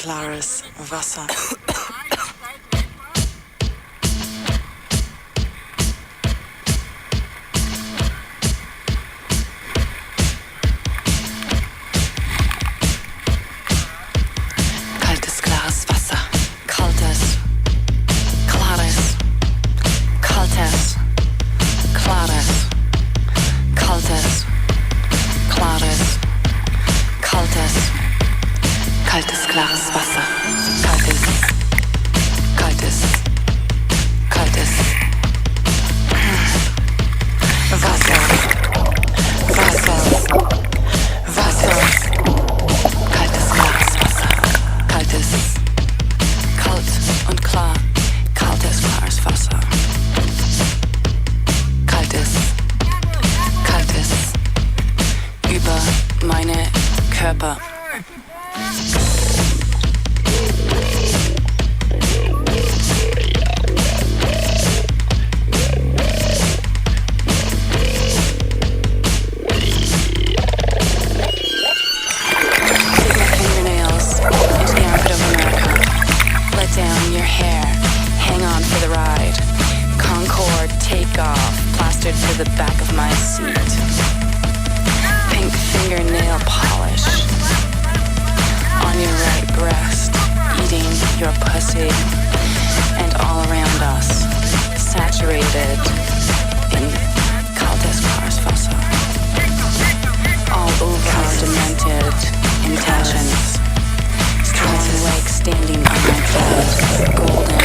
klares Wasser. Kaltes, klares Wasser. Kaltes, klares. Kaltes, klares. Kaltes, klares. Kaltes, kaltes, klares Wasser. Kaltes, kaltes, kaltes Wasser. Wasser, Wasser. Kaltes, klares Wasser. Kaltes, kalt und klar. Kaltes, klares Wasser. Kaltes, kaltes über meine Körper. Down your hair, hang on for the ride. Concord, take off, plastered to the back of my seat. Pink fingernail polish on your right breast, eating your pussy, and all around us, saturated in kaltes klares Wasser. All over our demented intentions. Strong legs standing on my bed, golden